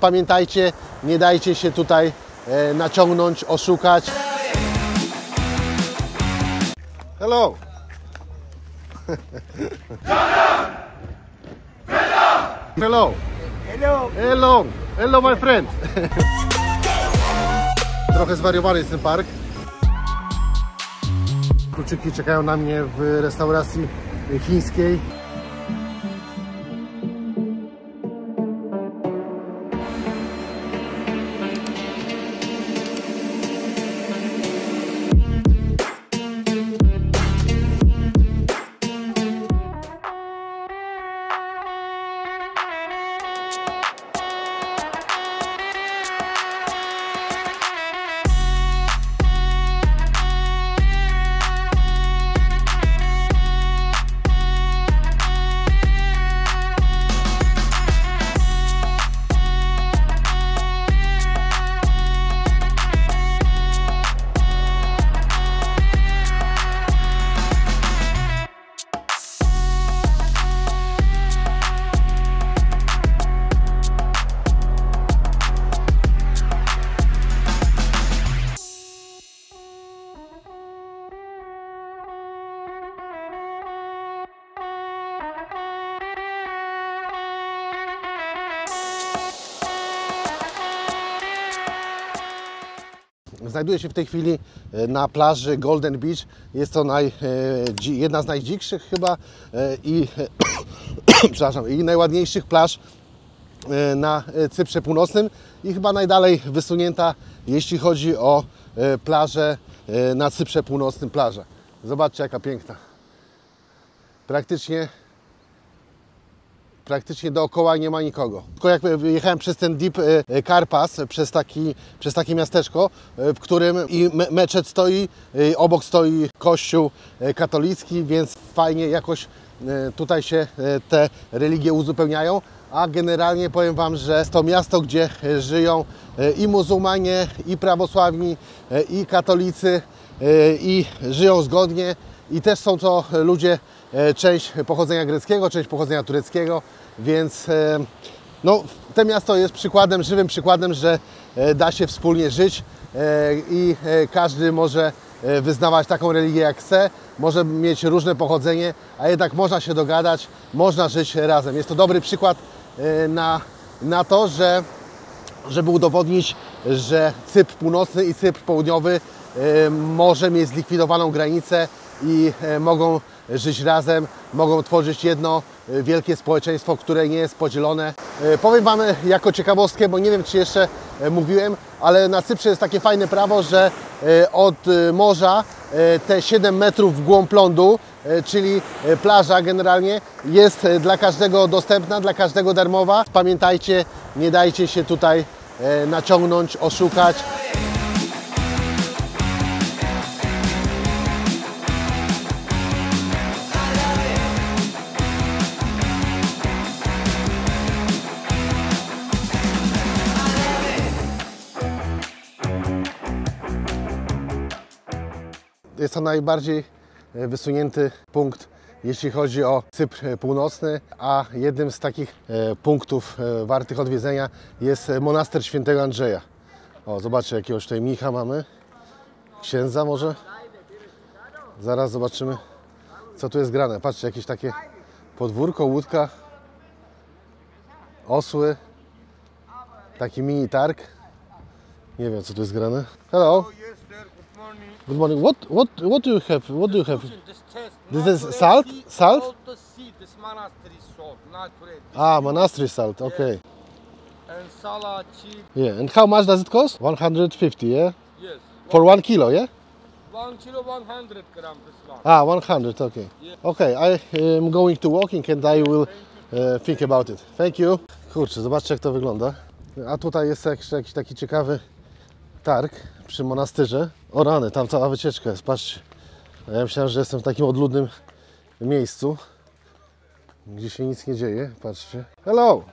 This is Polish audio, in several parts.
pamiętajcie, nie dajcie się tutaj naciągnąć, oszukać. Hello! Hello! Hello! Hello! Hello, my friend! Trochę zwariowany jest ten park. Kluczyki czekają na mnie w restauracji chińskiej. Znajduję się w tej chwili na plaży Golden Beach. Jest to jedna z najdzikszych chyba i najładniejszych plaż na Cyprze Północnym i chyba najdalej wysunięta, jeśli chodzi o plażę na Cyprze Północnym plaża. Zobaczcie, jaka piękna. Praktycznie dookoła nie ma nikogo. Tylko jak jechałem przez ten deep Karpaz, przez takie miasteczko, w którym i meczet stoi, obok stoi kościół katolicki, więc fajnie jakoś tutaj się te religie uzupełniają. A generalnie powiem Wam, że jest to miasto, gdzie żyją i muzułmanie, i prawosławni, i katolicy, i żyją zgodnie. I też są to ludzie, część pochodzenia greckiego, część pochodzenia tureckiego, więc no, to miasto jest przykładem, żywym przykładem, że da się wspólnie żyć i każdy może wyznawać taką religię jak chce, może mieć różne pochodzenie, a jednak można się dogadać, można żyć razem. Jest to dobry przykład na to, żeby udowodnić, że Cypr Północny i Cypr Południowy może mieć zlikwidowaną granicę i mogą żyć razem, mogą tworzyć jedno wielkie społeczeństwo, które nie jest podzielone. Powiem Wam jako ciekawostkę, bo nie wiem, czy jeszcze mówiłem, ale na Cyprze jest takie fajne prawo, że od morza te 7 metrów w głąb lądu, czyli plaża generalnie, jest dla każdego dostępna, dla każdego darmowa. Pamiętajcie, nie dajcie się tutaj naciągnąć, oszukać. Jest to najbardziej wysunięty punkt, jeśli chodzi o Cypr Północny, a jednym z takich punktów wartych odwiedzenia jest monaster świętego Andrzeja. O, zobaczcie, jakiegoś tutaj mnicha mamy, księdza może. Zaraz zobaczymy, co tu jest grane. Patrzcie, jakieś takie podwórko, łódka, osły, taki mini targ. Nie wiem, co tu jest grane. Hello. Good morning. What do you have? What do you have? This is salt? Salt? This monastery salt, not bread. Ah, monastery salt. Okay. And salad, cheese. Yeah. And how much does it cost? 150. Yeah. Yes. For 1 kilo. Yeah. 1 kilo, 100 gram. This one. Ah, 100. Okay. Yeah. Okay. I am going to walking and I will think about it. Thank you. Kurczę, zobaczcie, jak to wygląda. A tutaj jest jakiś taki ciekawy targ przy monasterze. O rany, tam cała wycieczka jest, patrzcie. A ja myślałem, że jestem w takim odludnym miejscu, gdzie się nic nie dzieje, patrzcie. Hello!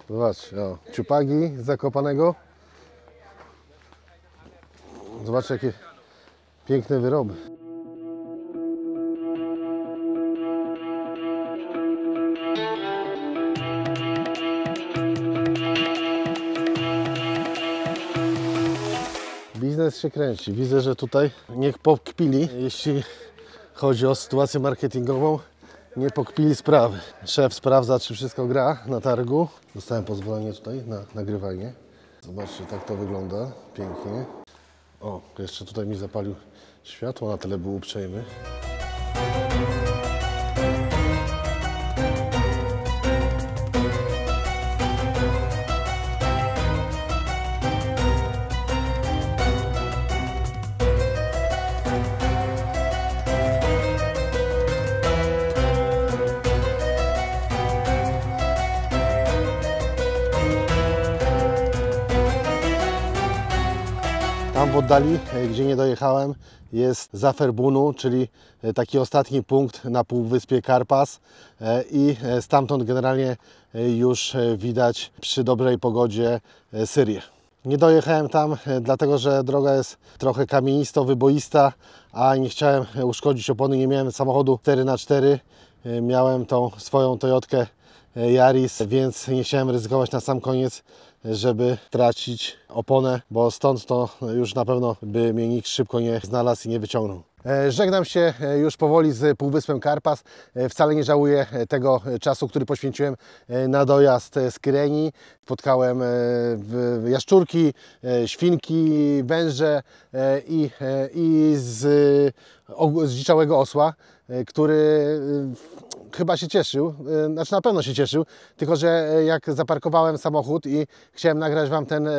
Zobaczcie, o, ciupagi z Zakopanego. Zobaczcie, jakie piękne wyroby. biznes się kręci. Widzę, że tutaj niech pokpili, jeśli chodzi o sytuację marketingową, nie pokpili sprawy. Szef sprawdza, czy wszystko gra na targu. Dostałem pozwolenie tutaj na nagrywanie. Zobaczcie, tak to wygląda. Pięknie. O, jeszcze tutaj mi zapalił światło, na tyle był uprzejmy. Tam w oddali, gdzie nie dojechałem, jest Zaferbunu, czyli taki ostatni punkt na półwyspie Karpaz i stamtąd generalnie już widać przy dobrej pogodzie Syrię. Nie dojechałem tam, dlatego że droga jest trochę kamienisto, wyboista, a nie chciałem uszkodzić opony, nie miałem samochodu 4x4, miałem tą swoją Toyotkę Yaris, więc nie chciałem ryzykować na sam koniec, żeby tracić oponę, bo stąd to już na pewno by mnie nikt szybko nie znalazł i nie wyciągnął. Żegnam się już powoli z półwyspem Karpaz. Wcale nie żałuję tego czasu, który poświęciłem na dojazd z Kyreni. Spotkałem jaszczurki, świnki, węże i zdziczałego osła, który chyba się cieszył, znaczy na pewno się cieszył, tylko że jak zaparkowałem samochód i chciałem nagrać Wam ten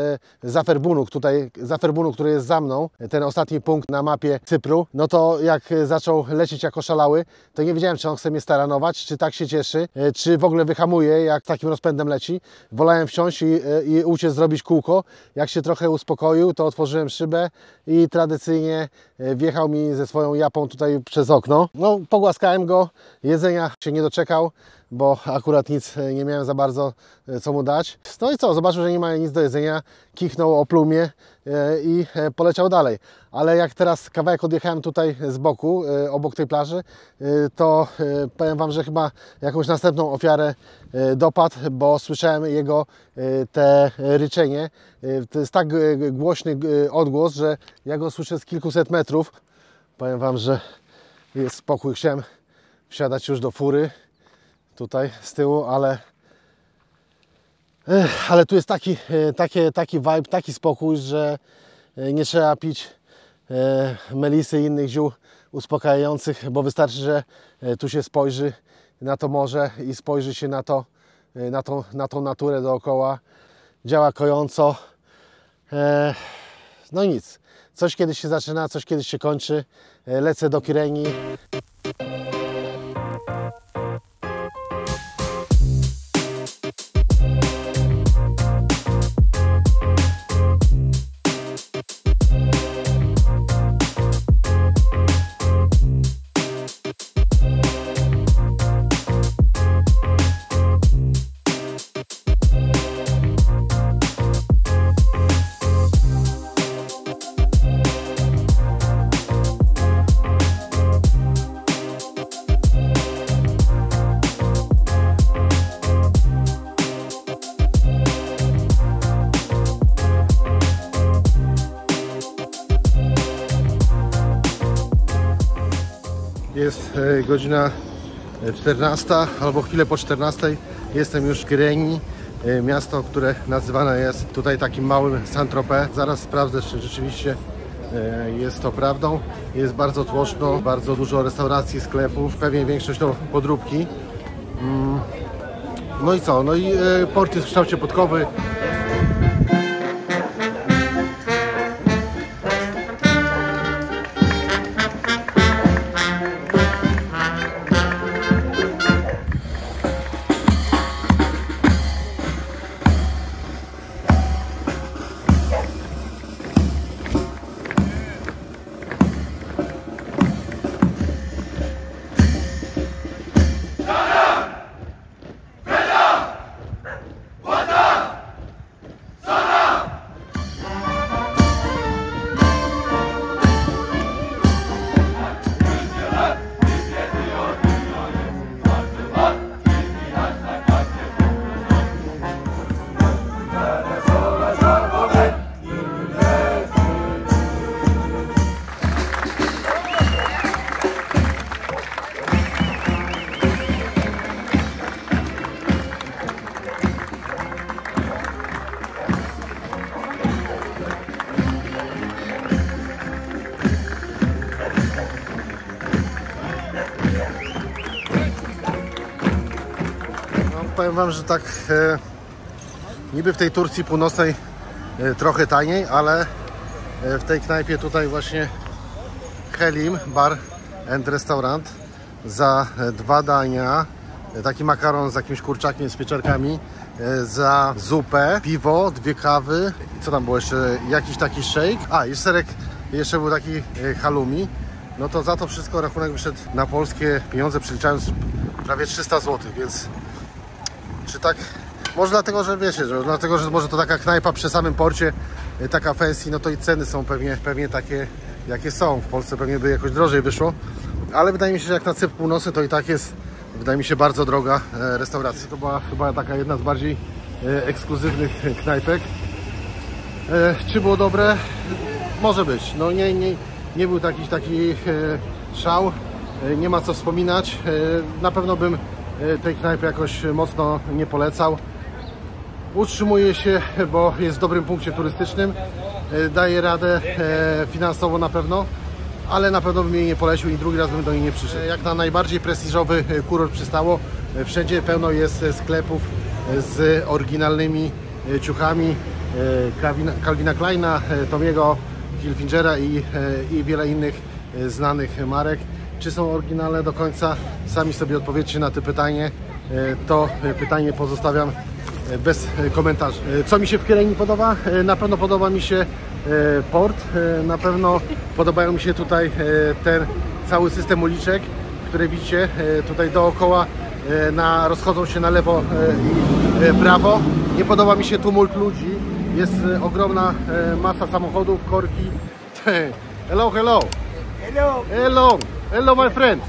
Zaferbunu, który jest za mną, ten ostatni punkt na mapie Cypru, no to jak zaczął lecieć jak oszalały, to nie wiedziałem, czy on chce mnie staranować, czy tak się cieszy, czy w ogóle wyhamuje, jak takim rozpędem leci. Wolałem wsiąść i uciec, zrobić kółko. Jak się trochę uspokoił, to otworzyłem szybę i tradycyjnie wjechał mi ze swoją japą tutaj przez okno. No, pogłaskałem go, jedzenia się nie doczekał, bo akurat nic nie miałem za bardzo co mu dać. No i co, zobaczył, że nie ma nic do jedzenia, kichnął, opluł mnie i poleciał dalej. Ale jak teraz kawałek odjechałem tutaj z boku, obok tej plaży, to powiem Wam, że chyba jakąś następną ofiarę dopadł, bo słyszałem jego te ryczenie. To jest tak głośny odgłos, że ja go słyszę z kilkuset metrów. Powiem Wam, że jest spokój. Chciałem wsiadać już do fury tutaj z tyłu, ale tu jest taki vibe, taki spokój, że nie trzeba pić melisy i innych ziół uspokajających, bo wystarczy, że tu się spojrzy na to morze i spojrzy się na tą naturę dookoła. Działa kojąco. No nic. Coś kiedyś się zaczyna, coś kiedyś się kończy. Lecę do Kyreni. Jest godzina 14 albo chwilę po 14. Jestem już w Kyreni, miasto, które nazywane jest tutaj takim małym Saint-Tropez. Zaraz sprawdzę, czy rzeczywiście jest to prawdą. Jest bardzo tłoczno, bardzo dużo restauracji, sklepów, pewnie większość to podróbki. No i co? No i port jest w kształcie podkowy. Powiem Wam, że tak niby w tej Turcji północnej trochę taniej, ale w tej knajpie tutaj właśnie Helim Bar and Restaurant za 2 dania, taki makaron z jakimś kurczakiem, z pieczarkami, za zupę, piwo, 2 kawy, co tam było jeszcze, jakiś taki shake, i serek, jeszcze był taki halloumi. No to za to wszystko rachunek wyszedł na polskie pieniądze, przeliczając prawie 300 zł, więc czy tak, może dlatego, że wiecie, że może to taka knajpa przy samym porcie, taka fancy, no to i ceny są pewnie takie, jakie są. W Polsce pewnie by jakoś drożej wyszło, ale wydaje mi się, że jak na Cypr Północny to i tak jest, wydaje mi się, bardzo droga restauracja. To była chyba taka jedna z bardziej ekskluzywnych knajpek. Czy było dobre? Może być. No nie był taki szał, nie ma co wspominać. Na pewno bym tej knajpy jakoś mocno nie polecał. Utrzymuje się, bo jest w dobrym punkcie turystycznym, daje radę finansowo na pewno, ale na pewno bym jej nie polecił i drugi raz bym do niej nie przyszedł. Jak na najbardziej prestiżowy kurort przystało, wszędzie pełno jest sklepów z oryginalnymi ciuchami Calvina Kleina, Tomiego Hilfingera i wiele innych znanych marek. Czy są oryginalne do końca? Sami sobie odpowiedzcie na to pytanie. To pytanie pozostawiam bez komentarzy. Co mi się w Kyreni podoba? Na pewno podoba mi się port. Na pewno podobają mi się tutaj ten cały system uliczek, które widzicie tutaj dookoła, rozchodzą się na lewo i prawo. Nie podoba mi się tumult ludzi. Jest ogromna masa samochodów, korki. Hello, hello. Hello. Hello. Hello, my friend.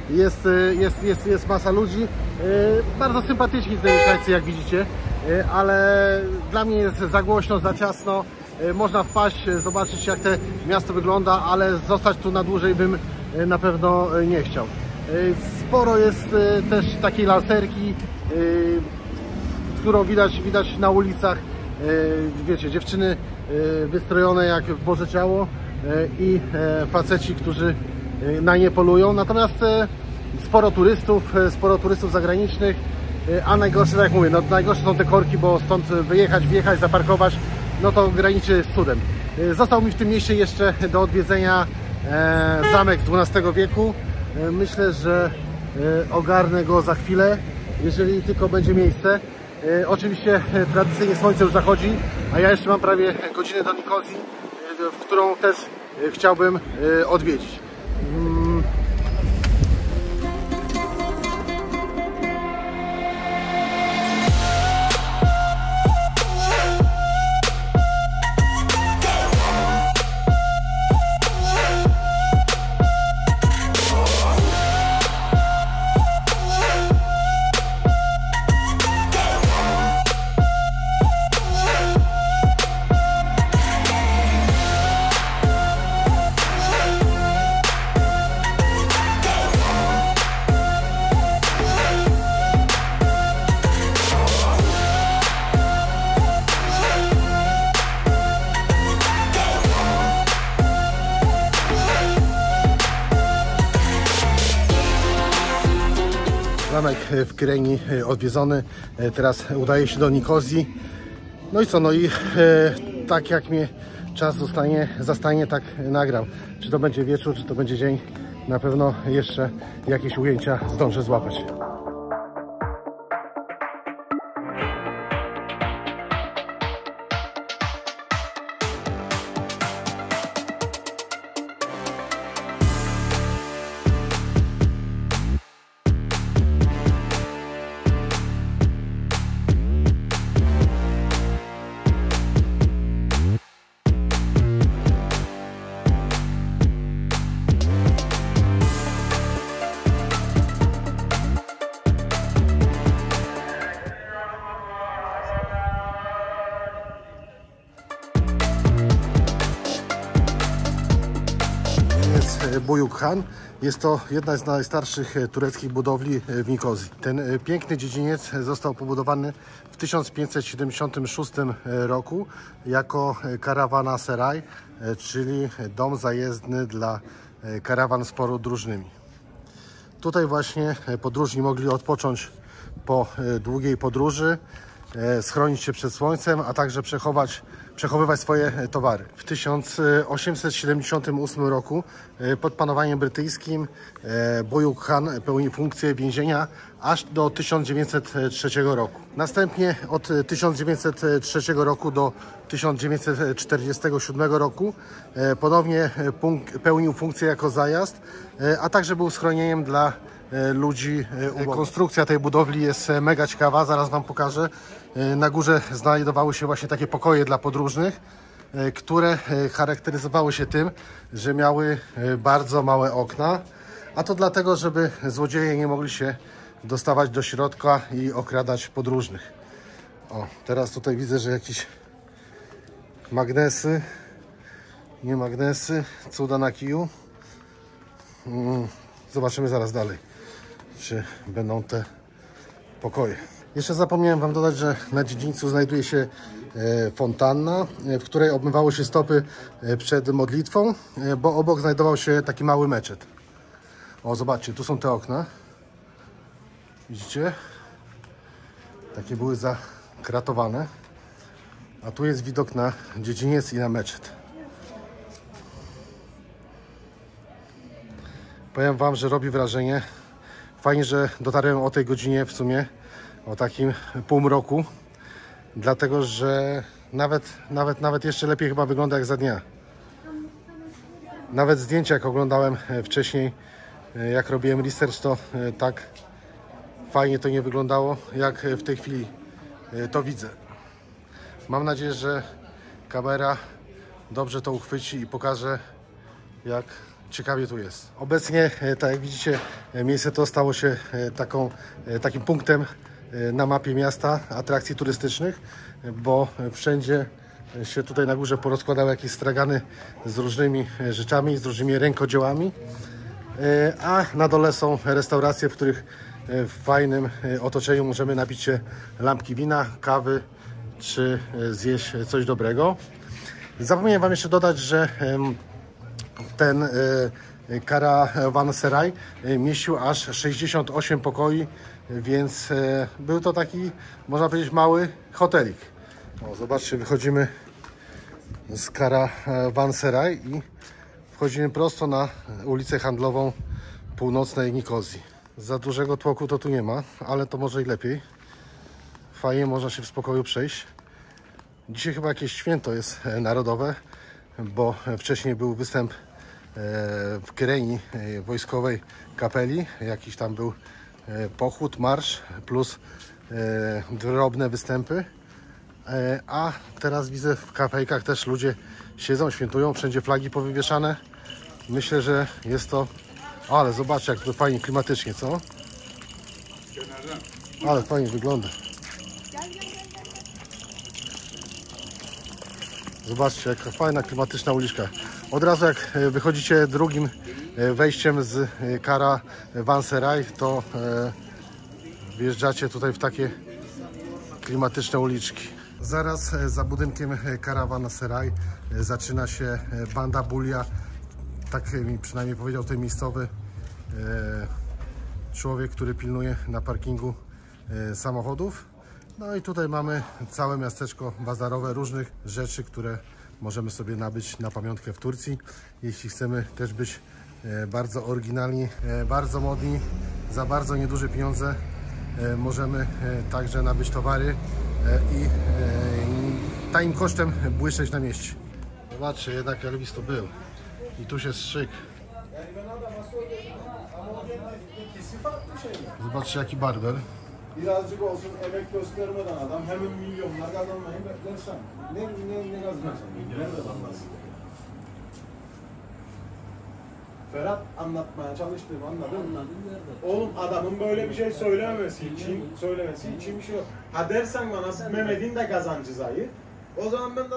Jest masa ludzi. Bardzo sympatyczni te mieszkańcy, jak widzicie, ale dla mnie jest za głośno, za ciasno. Można wpaść, zobaczyć, jak to miasto wygląda, ale zostać tu na dłużej bym na pewno nie chciał. Sporo jest też takiej laserki, którą widać na ulicach. Wiecie, dziewczyny wystrojone jak w Boże Ciało i faceci, którzy na nie polują. Natomiast sporo turystów zagranicznych, a najgorsze, tak jak mówię, no najgorsze są te korki, bo stąd wyjechać, wjechać, zaparkować, no to graniczy z cudem. Został mi w tym mieście jeszcze do odwiedzenia zamek z XII wieku. Myślę, że ogarnę go za chwilę, jeżeli tylko będzie miejsce. Oczywiście tradycyjnie słońce już zachodzi, a ja jeszcze mam prawie godzinę do Nikozji, w którą też chciałbym odwiedzić. Zamek w Kyreni odwiedzony, teraz udaję się do Nikozji. No i co, no i tak jak mnie czas zastanie, tak nagram. Czy to będzie wieczór, czy to będzie dzień, na pewno jeszcze jakieś ujęcia zdążę złapać. Buyuk Han. Jest to jedna z najstarszych tureckich budowli w Nikozji. Ten piękny dziedziniec został pobudowany w 1576 roku jako karawanseraj, czyli dom zajezdny dla karawan z podróżnymi. Tutaj właśnie podróżni mogli odpocząć po długiej podróży, schronić się przed słońcem, a także przechowywać swoje towary. W 1878 roku pod panowaniem brytyjskim Buyuk Khan pełni funkcję więzienia aż do 1903 roku. Następnie od 1903 roku do 1947 roku ponownie pełnił funkcję jako zajazd, a także był schronieniem dla ludzi ubogich. Konstrukcja tej budowli jest mega ciekawa, zaraz Wam pokażę. Na górze znajdowały się właśnie takie pokoje dla podróżnych, które charakteryzowały się tym, że miały bardzo małe okna, a to dlatego, żeby złodzieje nie mogli się dostawać do środka i okradać podróżnych. O, teraz tutaj widzę, że jakieś magnesy, nie magnesy, cuda na kiju. Zobaczymy zaraz dalej, czy będą te pokoje. Jeszcze zapomniałem Wam dodać, że na dziedzińcu znajduje się fontanna, w której obmywały się stopy przed modlitwą, bo obok znajdował się taki mały meczet. O, zobaczcie, tu są te okna. Widzicie? Takie były zakratowane. A tu jest widok na dziedziniec i na meczet. Powiem Wam, że robi wrażenie. Fajnie, że dotarłem o tej godzinie w sumie, o takim półmroku, dlatego że nawet jeszcze lepiej chyba wygląda jak za dnia. Nawet zdjęcia, jak oglądałem wcześniej, jak robiłem research, to tak fajnie to nie wyglądało, jak w tej chwili to widzę. Mam nadzieję, że kamera dobrze to uchwyci i pokaże, jak ciekawie tu jest. Obecnie, tak jak widzicie, miejsce to stało się takim punktem na mapie miasta atrakcji turystycznych, bo wszędzie się tutaj na górze porozkładały jakieś stragany z różnymi rzeczami, z różnymi rękodziełami, a na dole są restauracje, w których w fajnym otoczeniu możemy napić się lampki wina, kawy czy zjeść coś dobrego. Zapomniałem Wam jeszcze dodać, że ten karawanseraj mieścił aż 68 pokoi, więc był to taki, można powiedzieć, mały hotelik. O, zobaczcie, wychodzimy z karawanseraj i wchodzimy prosto na ulicę handlową Północnej Nikozji. Za dużego tłoku to tu nie ma, ale to może i lepiej. Fajnie, można się w spokoju przejść. Dzisiaj chyba jakieś święto jest narodowe, bo wcześniej był występ w Kyreni wojskowej kapeli. Jakiś tam był pochód, marsz plus drobne występy. A teraz widzę, w kapejkach też ludzie siedzą, świętują, wszędzie flagi powywieszane. Myślę, że jest to... Ale zobaczcie, jak to fajnie klimatycznie, co? Ale fajnie wygląda. Zobaczcie, jaka fajna, klimatyczna uliczka. Od razu jak wychodzicie drugim wejściem z karawanseraj, to wjeżdżacie tutaj w takie klimatyczne uliczki. Zaraz za budynkiem karawanseraj zaczyna się banda bulia. Tak mi przynajmniej powiedział ten miejscowy człowiek, który pilnuje na parkingu samochodów. No i tutaj mamy całe miasteczko bazarowe różnych rzeczy, które możemy sobie nabyć na pamiątkę w Turcji. Jeśli chcemy też być bardzo oryginalni, bardzo modni, za bardzo nieduże pieniądze możemy także nabyć towary i tanim kosztem błyszczeć na mieście. Zobaczcie, jednak Elvis to był. I tu się strzyk. Zobaczcie, jaki barber. Birazcık olsun emek göstermeden adam hemen milyonlar kazanmayı beklersen ne kazanacaksın? Nerede anlasın? Ferhat anlatmaya çalıştığımı anladın mı? Oğlum adamın böyle bir şey söylemesi için bir şey yok. Ha dersen bana Mehmet'in de kazancı zayıf. O zaman ben de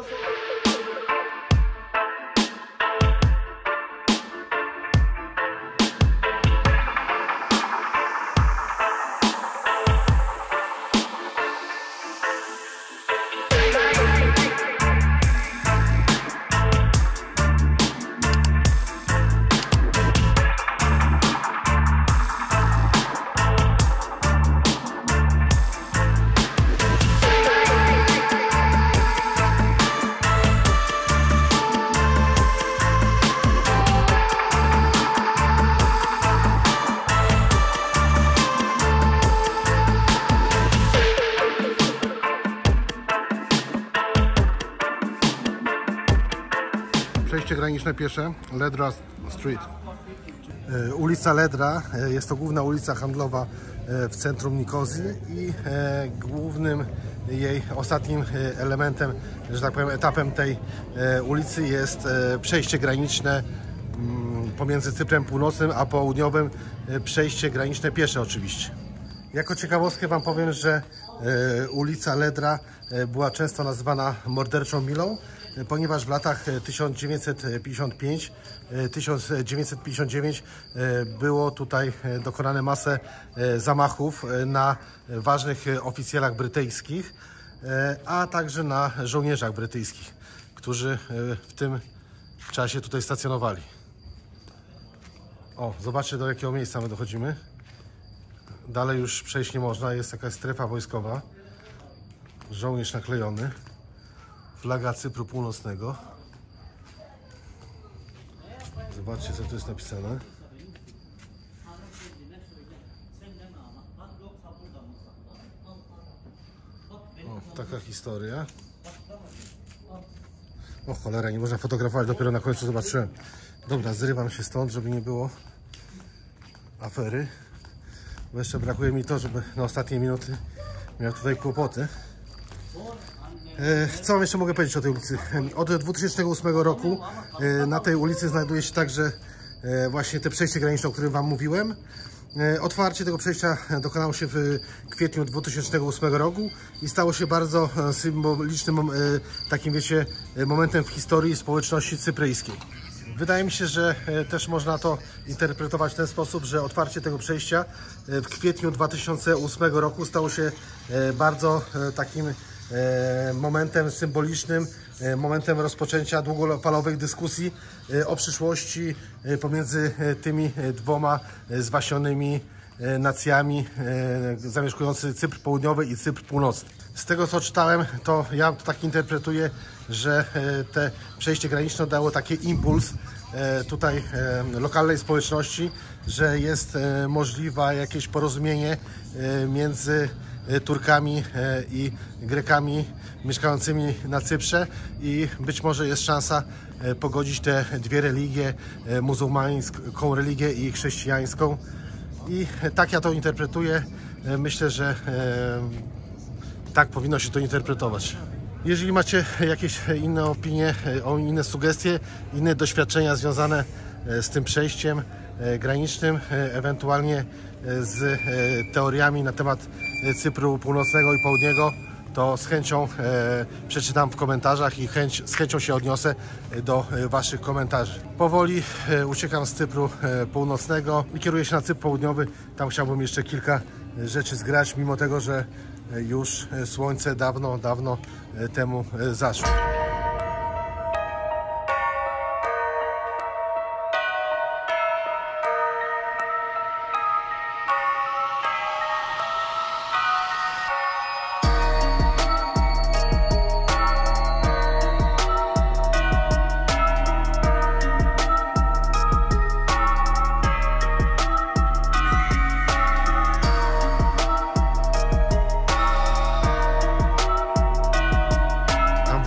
przejście graniczne piesze Ledra Street. Ulica Ledra jest to główna ulica handlowa w centrum Nikozji i głównym jej ostatnim elementem, że tak powiem, etapem tej ulicy jest przejście graniczne pomiędzy Cyprem Północnym a Południowym, przejście graniczne piesze oczywiście. Jako ciekawostkę Wam powiem, że ulica Ledra była często nazywana morderczą milą, ponieważ w latach 1955-1959 było tutaj dokonane masę zamachów na ważnych oficjalach brytyjskich, a także na żołnierzach brytyjskich, którzy w tym czasie tutaj stacjonowali. O, zobaczcie, do jakiego miejsca my dochodzimy. Dalej już przejść nie można, jest jakaś strefa wojskowa. Żołnierz naklejony. Flaga Cypru Północnego. Zobaczcie, co tu jest napisane. O, taka historia. O cholera, nie można fotografować, dopiero na końcu zobaczyłem. Dobra, zrywam się stąd, żeby nie było afery. Bo jeszcze brakuje mi to, żeby na ostatnie minuty miał tutaj kłopoty. Co wam jeszcze mogę powiedzieć o tej ulicy? Od 2008 roku na tej ulicy znajduje się także właśnie te przejście graniczne, o którym Wam mówiłem. Otwarcie tego przejścia dokonało się w kwietniu 2008 roku i stało się bardzo symbolicznym, takim wiecie, momentem w historii społeczności cypryjskiej. Wydaje mi się, że też można to interpretować w ten sposób, że otwarcie tego przejścia w kwietniu 2008 roku stało się bardzo takim momentem symbolicznym, momentem rozpoczęcia długofalowych dyskusji o przyszłości pomiędzy tymi dwoma zwaśnionymi nacjami zamieszkujący Cypr Południowy i Cypr Północny. Z tego, co czytałem, to ja to tak interpretuję, że te przejście graniczne dało taki impuls tutaj lokalnej społeczności, że jest możliwe jakieś porozumienie między Turkami i Grekami mieszkającymi na Cyprze i być może jest szansa pogodzić te dwie religie, muzułmańską religię i chrześcijańską. I tak ja to interpretuję. Myślę, że tak powinno się to interpretować. Jeżeli macie jakieś inne opinie, inne sugestie, inne doświadczenia związane z tym przejściem granicznym, ewentualnie z teoriami na temat Cypru Północnego i Południego, to z chęcią przeczytam w komentarzach i z chęcią się odniosę do Waszych komentarzy. Powoli uciekam z Cypru Północnego i kieruję się na Cypr Południowy. Tam chciałbym jeszcze kilka rzeczy zgrać, mimo tego, że już słońce dawno temu zaszło.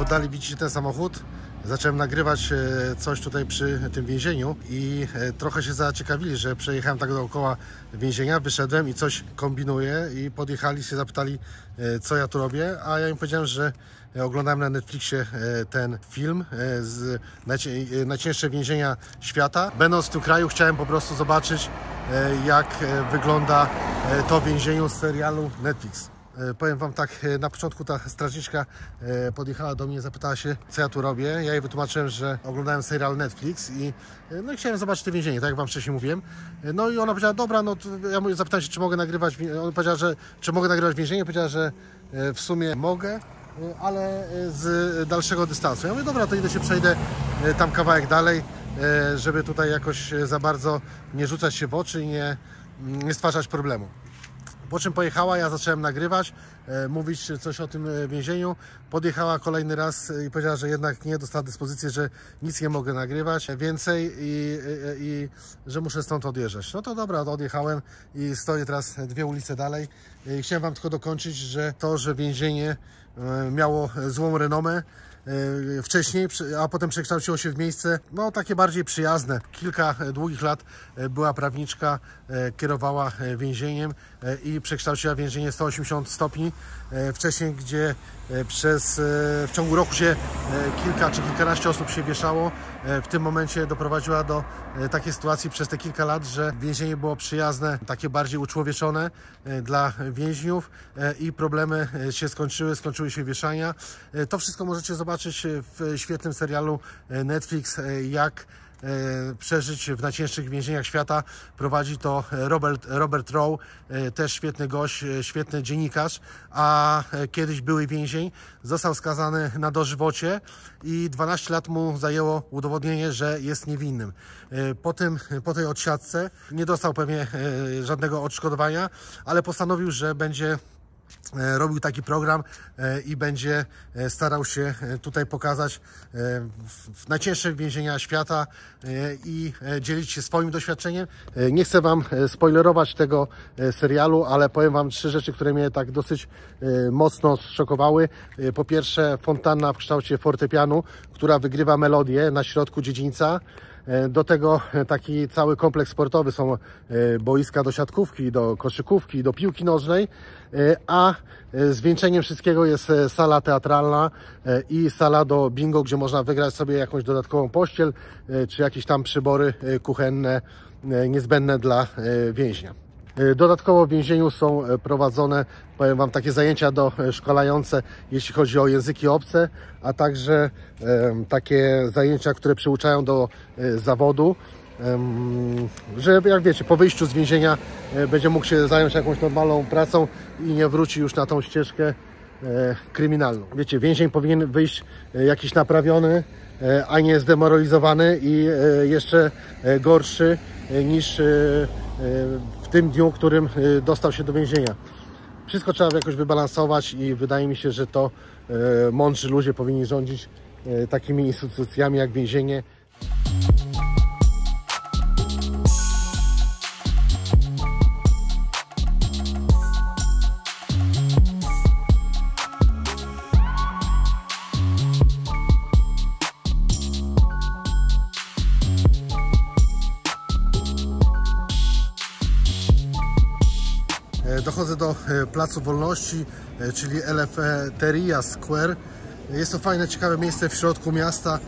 Dalej widzicie ten samochód. Zacząłem nagrywać coś tutaj przy tym więzieniu i trochę się zaciekawili, że przejechałem tak dookoła więzienia, wyszedłem i coś kombinuję i podjechali się, zapytali, co ja tu robię, a ja im powiedziałem, że oglądałem na Netflixie ten film z najcięższe więzienia świata. Będąc w tym kraju, chciałem po prostu zobaczyć, jak wygląda to więzienie z serialu Netflix. Powiem Wam tak, na początku ta strażniczka podjechała do mnie, zapytała się, co ja tu robię. Ja jej wytłumaczyłem, że oglądałem serial Netflix i chciałem zobaczyć to więzienie, tak jak Wam wcześniej mówiłem. No i ona powiedziała, dobra, no ja zapytałem się, czy mogę nagrywać, ona powiedziała, że czy mogę nagrywać więzienie, powiedziała, że w sumie mogę, ale z dalszego dystansu. Ja mówię, dobra, to idę się przejdę tam kawałek dalej, żeby tutaj jakoś za bardzo nie rzucać się w oczy i nie stwarzać problemu. Po czym pojechała, ja zacząłem nagrywać, mówić coś o tym więzieniu. Podjechała kolejny raz i powiedziała, że jednak nie dostała dyspozycji, że nic nie mogę nagrywać więcej i że muszę stąd odjeżdżać. No to dobra, to odjechałem i stoję teraz 2 ulice dalej Chciałem Wam tylko dokończyć, że to, że więzienie miało złą renomę wcześniej, a potem przekształciło się w miejsce no takie bardziej przyjazne. Kilka długich lat była prawniczka, kierowała więzieniem i przekształciła więzienie 180 stopni. Wcześniej, gdzie w ciągu roku się kilka czy kilkanaście osób się wieszało, w tym momencie doprowadziła do takiej sytuacji przez te kilka lat, że więzienie było przyjazne, takie bardziej uczłowieczone dla więźniów i problemy się skończyły się wieszania. To wszystko możecie zobaczyć w świetnym serialu Netflix, jak przeżyć w najcięższych więzieniach świata. Prowadzi to Robert Rowe, też świetny gość, świetny dziennikarz, a kiedyś były więzień, został skazany na dożywocie i 12 lat mu zajęło udowodnienie, że jest niewinnym. Po tej odsiadce nie dostał pewnie żadnego odszkodowania, ale postanowił, że będzie robił taki program i będzie starał się tutaj pokazać w najcięższe więzienia świata i dzielić się swoim doświadczeniem. Nie chcę Wam spoilerować tego serialu, ale powiem Wam 3 rzeczy, które mnie tak dosyć mocno zszokowały. Po pierwsze, fontanna w kształcie fortepianu, która wygrywa melodię na środku dziedzińca. Do tego taki cały kompleks sportowy, są boiska do siatkówki, do koszykówki, do piłki nożnej, a zwieńczeniem wszystkiego jest sala teatralna i sala do bingo, gdzie można wygrać sobie jakąś dodatkową pościel, czy jakieś tam przybory kuchenne niezbędne dla więźnia. Dodatkowo w więzieniu są prowadzone, powiem Wam, takie zajęcia doszkalające, jeśli chodzi o języki obce, a także takie zajęcia, które przyuczają do zawodu, że jak wiecie, po wyjściu z więzienia będzie mógł się zająć jakąś normalną pracą i nie wróci już na tą ścieżkę kryminalną. Wiecie, więzień powinien wyjść jakiś naprawiony, a nie zdemoralizowany i jeszcze gorszy niż w tym dniu, którym dostał się do więzienia. Wszystko trzeba jakoś wybalansować i wydaje mi się, że to mądrzy ludzie powinni rządzić takimi instytucjami jak więzienie. Dochodzę do Placu Wolności, czyli Eleftheria Square. Jest to fajne, ciekawe miejsce w środku miasta,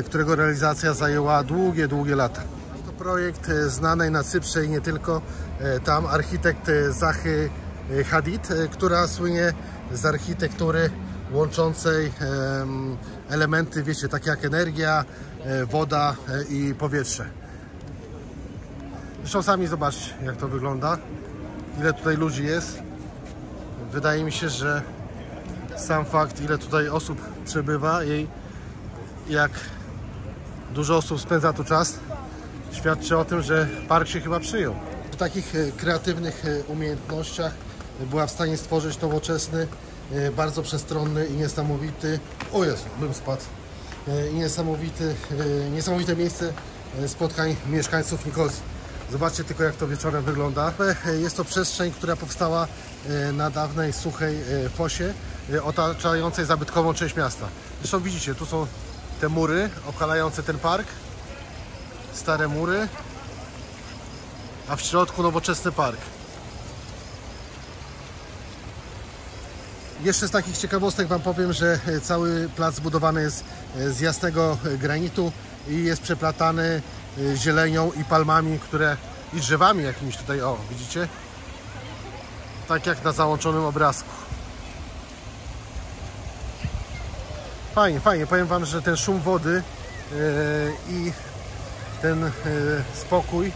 którego realizacja zajęła długie lata. To projekt znanej na Cyprze i nie tylko. Tam architekt Zahy Hadid, która słynie z architektury łączącej elementy, wiecie, takie jak energia, woda i powietrze. Zresztą sami zobaczcie, jak to wygląda. Ile tutaj ludzi jest. Wydaje mi się, że sam fakt, ile tutaj osób przebywa i jak dużo osób spędza tu czas, świadczy o tym, że park się chyba przyjął. W takich kreatywnych umiejętnościach była w stanie stworzyć nowoczesny, bardzo przestronny i niesamowity, o Jezu, bym spadł, i niesamowite miejsce spotkań mieszkańców Nikozji. Zobaczcie tylko, jak to wieczorem wygląda. Jest to przestrzeń, która powstała na dawnej, suchej fosie otaczającej zabytkową część miasta. Zresztą widzicie, tu są te mury okalające ten park. Stare mury, a w środku nowoczesny park. Jeszcze z takich ciekawostek Wam powiem, że cały plac zbudowany jest z jasnego granitu i jest przeplatany zielenią i palmami, i drzewami jakimiś tutaj, o, widzicie? Tak jak na załączonym obrazku. Fajnie, powiem Wam, że ten szum wody i ten spokój,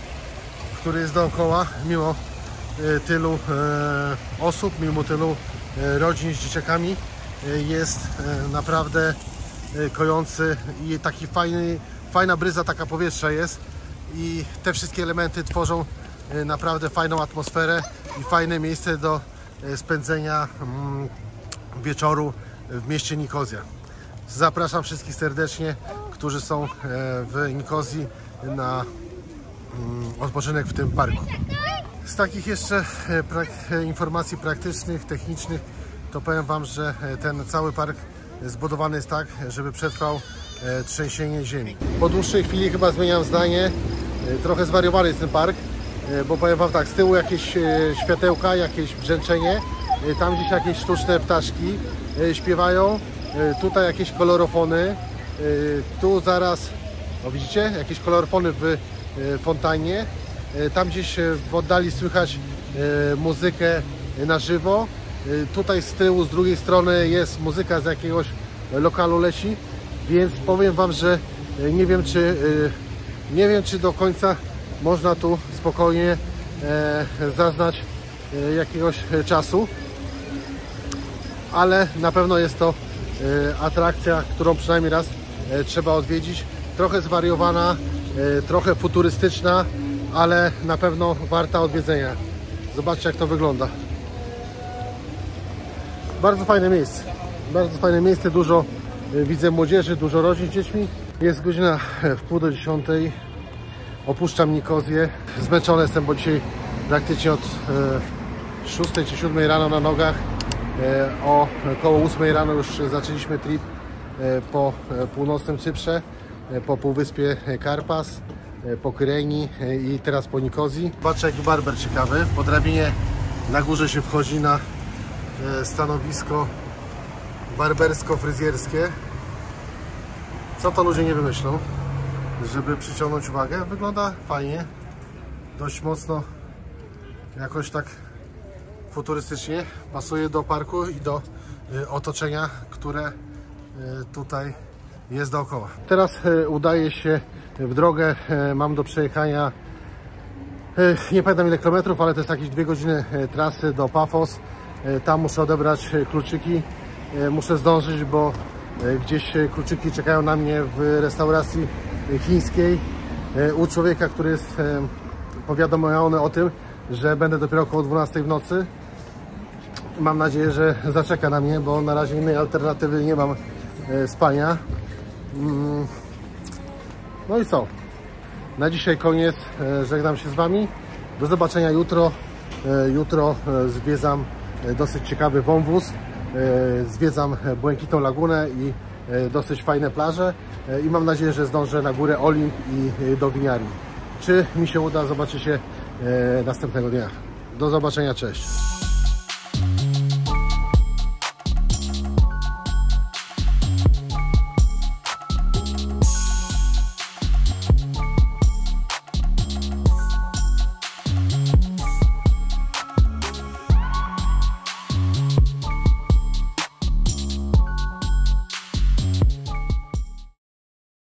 który jest dookoła, mimo tylu osób, mimo tylu rodzin z dzieciakami, jest naprawdę kojący i taki fajna bryza taka powietrza jest i te wszystkie elementy tworzą naprawdę fajną atmosferę i fajne miejsce do spędzenia wieczoru w mieście Nikozja. Zapraszam wszystkich serdecznie, którzy są w Nikozji, na odpoczynek w tym parku. Z takich jeszcze informacji praktycznych, technicznych, to powiem Wam, że ten cały park zbudowany jest tak, żeby przetrwał trzęsienie ziemi. Po dłuższej chwili chyba zmieniam zdanie. Trochę zwariowany jest ten park, bo powiem Wam tak, z tyłu jakieś światełka, jakieś brzęczenie, tam gdzieś jakieś sztuczne ptaszki śpiewają, tutaj jakieś kolorofony, tu zaraz, o widzicie, jakieś kolorofony w fontannie, tam gdzieś w oddali słychać muzykę na żywo, tutaj z tyłu, z drugiej strony jest muzyka z jakiegoś lokalu leci, więc powiem Wam, że nie wiem czy do końca można tu spokojnie zaznać jakiegoś czasu, ale na pewno jest to atrakcja, którą przynajmniej raz trzeba odwiedzić. Trochę zwariowana, trochę futurystyczna, ale na pewno warta odwiedzenia. Zobaczcie, jak to wygląda. Bardzo fajne miejsce. Bardzo fajne miejsce, dużo widzę młodzieży, dużo rodzin z dziećmi. Jest godzina 9:30. Opuszczam Nikozję. Zmęczony jestem, bo dzisiaj praktycznie od 6 czy 7 rano na nogach. O około 8 rano już zaczęliśmy trip po północnym Cyprze, po półwyspie Karpaz, po Kyreni i teraz po Nikozji. Zobaczcie, jaki barber ciekawy. Po drabinie na górze się wchodzi na stanowisko barbersko-fryzjerskie. Co to ludzie nie wymyślą, żeby przyciągnąć uwagę? Wygląda fajnie, dość mocno jakoś tak futurystycznie, pasuje do parku i do otoczenia, które tutaj jest dookoła. Teraz udaję się w drogę, mam do przejechania nie pamiętam ile kilometrów, ale to jest jakieś 2 godziny trasy do Pafos. Tam muszę odebrać kluczyki, muszę zdążyć, bo gdzieś kluczyki czekają na mnie w restauracji chińskiej u człowieka, który jest powiadomiony o tym, że będę dopiero około 12 w nocy. Mam nadzieję, że zaczeka na mnie, bo na razie innej alternatywy nie mam spania. No i co? Na dzisiaj koniec. Żegnam się z Wami. Do zobaczenia jutro. Jutro zwiedzam dosyć ciekawy wąwóz. Zwiedzam Błękitną Lagunę i dosyć fajne plaże. I mam nadzieję, że zdążę na górę Olimp i do winiarii. Czy mi się uda, zobaczycie następnego dnia. Do zobaczenia, cześć.